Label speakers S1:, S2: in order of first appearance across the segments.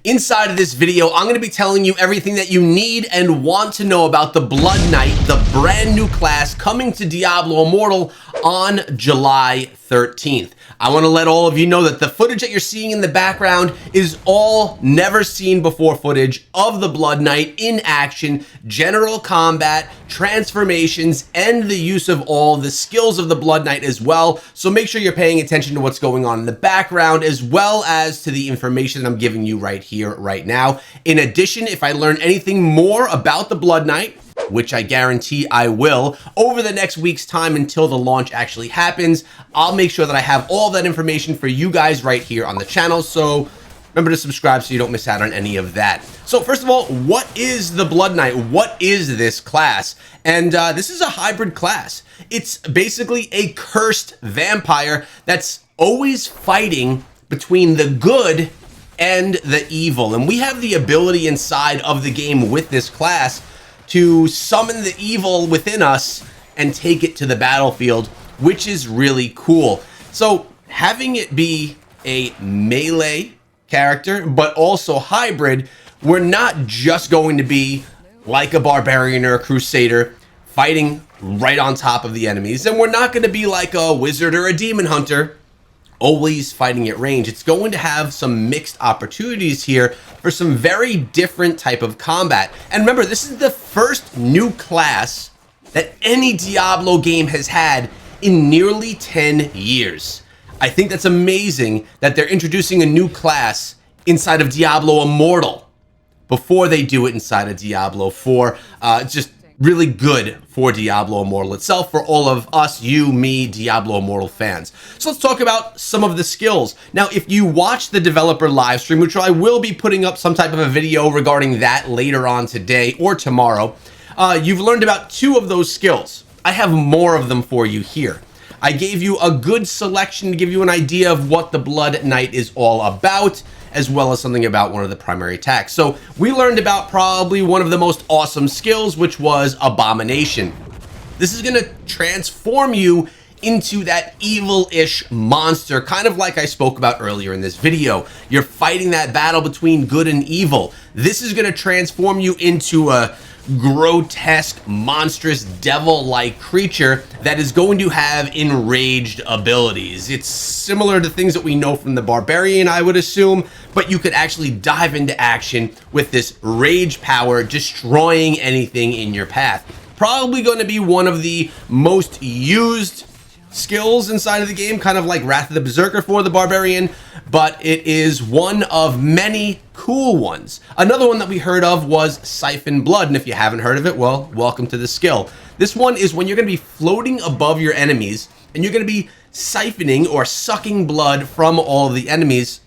S1: Inside of this video, I'm going to be telling you everything that you need and want to know about the Blood Knight, the brand new class coming to Diablo Immortal on July 13th. I want to let all of you know that the footage that you're seeing in the background is all never seen before footage of the Blood Knight in action, general combat, transformations, and the use of all the skills of the Blood Knight as well. So make sure you're paying attention to what's going on in the background as well as to the information that I'm giving you right here, right now. In addition, if I learn anything more about the Blood Knight, which I guarantee I will, over the next week's time until the launch actually happens, I'll make sure that I have all that information for you guys right here on the channel. So remember to subscribe so you don't miss out on any of that. So first of all, what is the Blood Knight? What is this class? And this is a hybrid class. It's basically a cursed vampire that's always fighting between the good and the evil. And we have the ability inside of the game with this class to summon the evil within us and take it to the battlefield, which is really cool. So having it be a melee character, but also hybrid, we're not just going to be like a barbarian or a crusader fighting right on top of the enemies, and we're not going to be like a wizard or a demon hunter always fighting at range. It's going to have some mixed opportunities here for some very different type of combat. And remember, this is the first new class that any Diablo game has had in nearly 10 years. I think that's amazing that they're introducing a new class inside of Diablo Immortal before they do it inside of Diablo 4. Just really good for Diablo Immortal itself, for all of us, you, me, Diablo Immortal fans. So let's talk about some of the skills. Now, if you watch the developer live stream, which I will be putting up some type of a video regarding that later on today or tomorrow, you've learned about two of those skills. I have more of them for you here. I gave you a good selection to give you an idea of what the Blood Knight is all about, as well as something about one of the primary attacks. So we learned about probably one of the most awesome skills, which was Abomination. This is going to transform you into that evil-ish monster, kind of like I spoke about earlier in this video. You're fighting that battle between good and evil. This is going to transform you into a grotesque, monstrous, devil-like creature that is going to have enraged abilities. It's similar to things that we know from the barbarian, I would assume, but you could actually dive into action with this rage power, destroying anything in your path. Probably going to be one of the most used skills inside of the game, kind of like Wrath of the Berserker for the barbarian, but it is one of many cool ones. Another one that we heard of was Siphon Blood, and if you haven't heard of it, well, welcome to the skill. This one is when you're going to be floating above your enemies, and you're going to be siphoning or sucking blood from all of the enemies,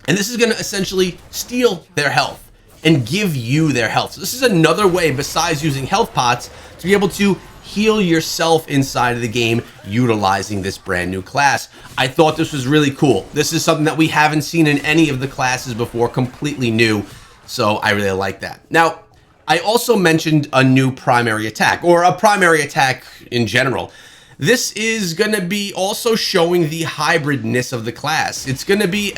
S1: and this is going to essentially steal their health and give you their health. So this is another way, besides using health pots, to be able to heal yourself inside of the game utilizing this brand new class. I thought this was really cool. This is something that we haven't seen in any of the classes before, completely new, so I really like that. Now, I also mentioned a new primary attack, or a primary attack in general. This is going to be also showing the hybridness of the class. It's going to be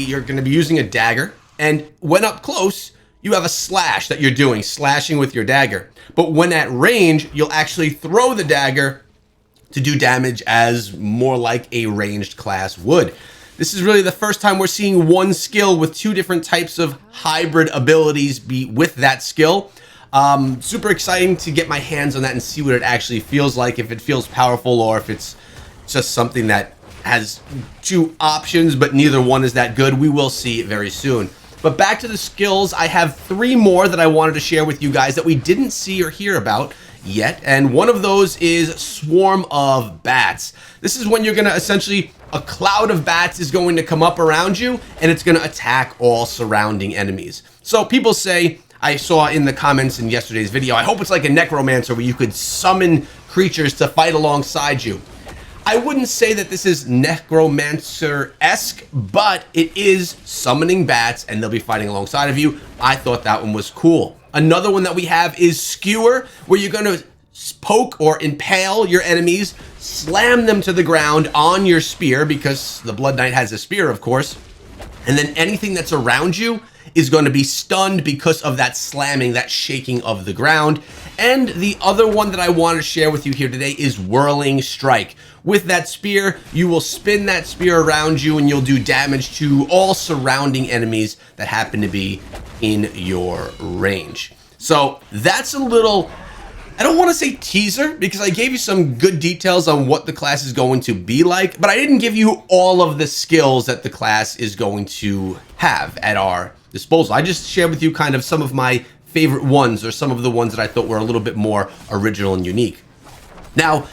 S1: you're going to be using a dagger, and when up close, you have a slash that you're doing, slashing with your dagger. But when at range, you'll actually throw the dagger to do damage as more like a ranged class would. This is really the first time we're seeing one skill with two different types of hybrid abilities be with that skill. Super exciting to get my hands on that and see what it actually feels like, if it feels powerful or if it's just something that has two options, but neither one is that good. We will see very soon. But back to the skills, I have three more that I wanted to share with you guys that we didn't see or hear about yet. And one of those is Swarm of Bats. This is when you're going to essentially, a cloud of bats is going to come up around you and it's going to attack all surrounding enemies. So people say, I saw in the comments in yesterday's video, I hope it's like a necromancer where you could summon creatures to fight alongside you. I wouldn't say that this is necromancer-esque, but it is summoning bats and they'll be fighting alongside of you. I thought that one was cool. Another one that we have is Skewer, where you're going to poke or impale your enemies, slam them to the ground on your spear, because the Blood Knight has a spear, of course, and then anything that's around you is going to be stunned because of that slamming, that shaking of the ground. And the other one that I want to share with you here today is Whirling Strike. With that spear, you will spin that spear around you and you'll do damage to all surrounding enemies that happen to be in your range. So that's a little, I don't want to say teaser, because I gave you some good details on what the class is going to be like, but I didn't give you all of the skills that the class is going to have at our disposal. I just shared with you kind of some of my favorite ones, or some of the ones that I thought were a little bit more original and unique. Now,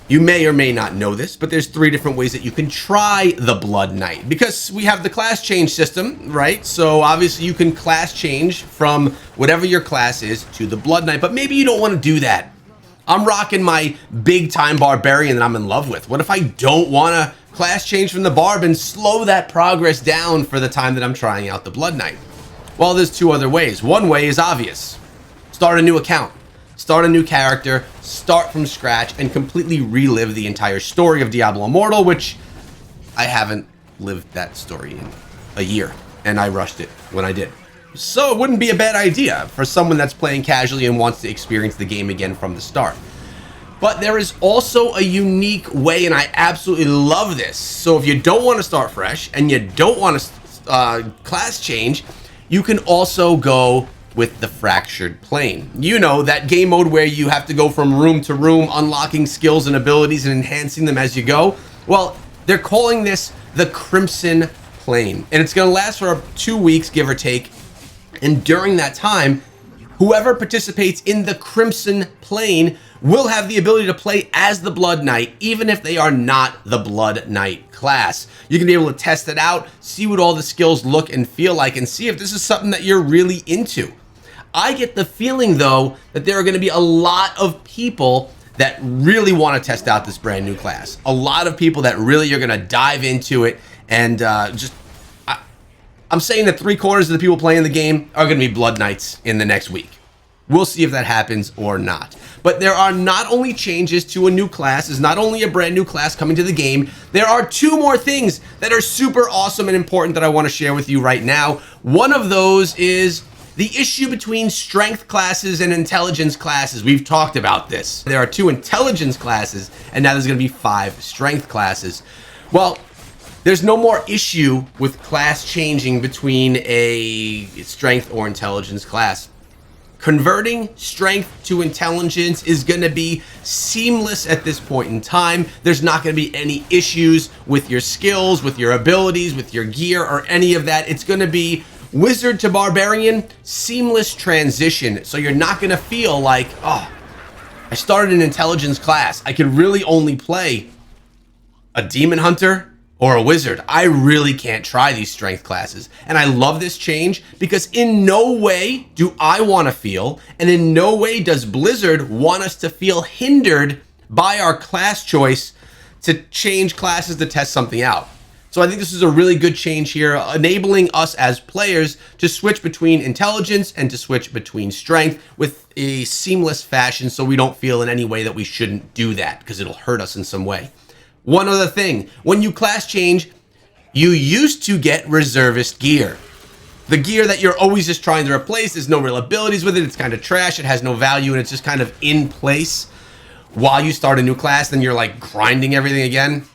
S1: you may or may not know this, but there's 3 different ways that you can try the Blood Knight, because we have the class change system, right? So obviously you can class change from whatever your class is to the Blood Knight, but maybe you don't want to do that. I'm rocking my big time barbarian that I'm in love with. What if I don't want to class change from the barb and slow that progress down for the time that I'm trying out the Blood Knight? Well, there's 2 other ways. One way is obvious. Start a new account. Start a new character, start from scratch, and completely relive the entire story of Diablo Immortal, which I haven't lived that story in a year, and I rushed it when I did. So it wouldn't be a bad idea for someone that's playing casually and wants to experience the game again from the start. But there is also a unique way, and I absolutely love this. So if you don't want to start fresh, and you don't want to class change, you can also go with the Fractured Plane. You know, that game mode where you have to go from room to room, unlocking skills and abilities and enhancing them as you go. Well, they're calling this the Crimson Plane, and it's going to last for 2 weeks, give or take. And during that time, whoever participates in the Crimson Plane will have the ability to play as the Blood Knight, even if they are not the Blood Knight class. You can be able to test it out, see what all the skills look and feel like, and see if this is something that you're really into. I get the feeling, though, that there are going to be a lot of people that really want to test out this brand new class. A lot of people that really are going to dive into it, and I'm saying that 3/4 of the people playing the game are going to be Blood Knights in the next week. We'll see if that happens or not. But there are not only changes to a new class, there's not only a brand new class coming to the game, there are 2 more things that are super awesome and important that I want to share with you right now. One of those is the issue between strength classes and intelligence classes. We've talked about this. There are 2 intelligence classes, and now there's going to be 5 strength classes. Well, there's no more issue with class changing between a strength or intelligence class. Converting strength to intelligence is going to be seamless at this point in time. There's not going to be any issues with your skills, with your abilities, with your gear, or any of that. It's going to be Wizard to Barbarian, seamless transition. So you're not going to feel like, oh, I started an intelligence class. I can really only play a Demon Hunter or a Wizard. I really can't try these strength classes. And I love this change because in no way do I want to feel, and in no way does Blizzard want us to feel hindered by our class choice to change classes to test something out. So I think this is a really good change here, enabling us as players to switch between intelligence and to switch between strength with a seamless fashion, so we don't feel in any way that we shouldn't do that because it'll hurt us in some way. One other thing, when you class change, you used to get reservist gear. The gear that you're always just trying to replace, there's no real abilities with it, it's kind of trash, it has no value, and it's just kind of in place while you start a new class, then you're like grinding everything again.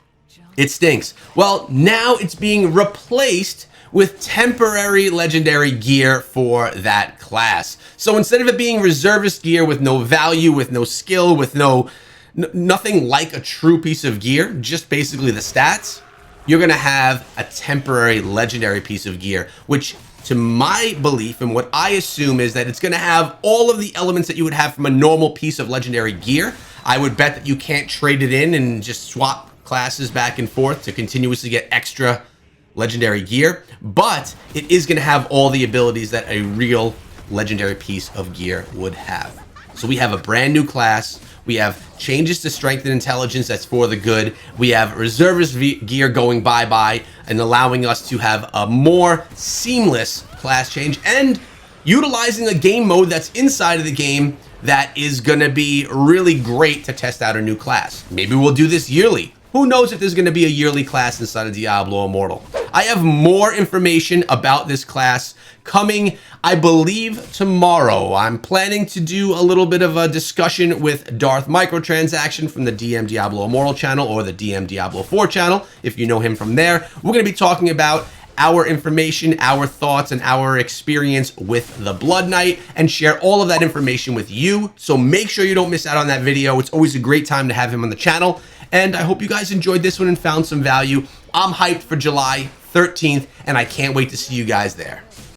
S1: It stinks. Well, now it's being replaced with temporary legendary gear for that class. So instead of it being reservist gear with no value, with no skill, with nothing like a true piece of gear, just basically the stats, you're going to have a temporary legendary piece of gear, which to my belief and what I assume is that it's going to have all of the elements that you would have from a normal piece of legendary gear. I would bet that you can't trade it in and just swap classes back and forth to continuously get extra legendary gear, but it is going to have all the abilities that a real legendary piece of gear would have. So we have a brand new class, we have changes to strength and intelligence that's for the good, we have reservist gear going bye-bye and allowing us to have a more seamless class change and utilizing a game mode that's inside of the game that is going to be really great to test out a new class. Maybe we'll do this yearly. who knows if there's going to be a yearly class inside of Diablo Immortal. I have more information about this class coming, I believe, tomorrow. I'm planning to do a little bit of a discussion with Darth Microtransaction from the DM Diablo Immortal channel, or the DM Diablo 4 channel, if you know him from there. We're going to be talking about our information, our thoughts, and our experience with the Blood Knight, and share all of that information with you. So make sure you don't miss out on that video. It's always a great time to have him on the channel. And I hope you guys enjoyed this one and found some value. I'm hyped for July 13th, and I can't wait to see you guys there.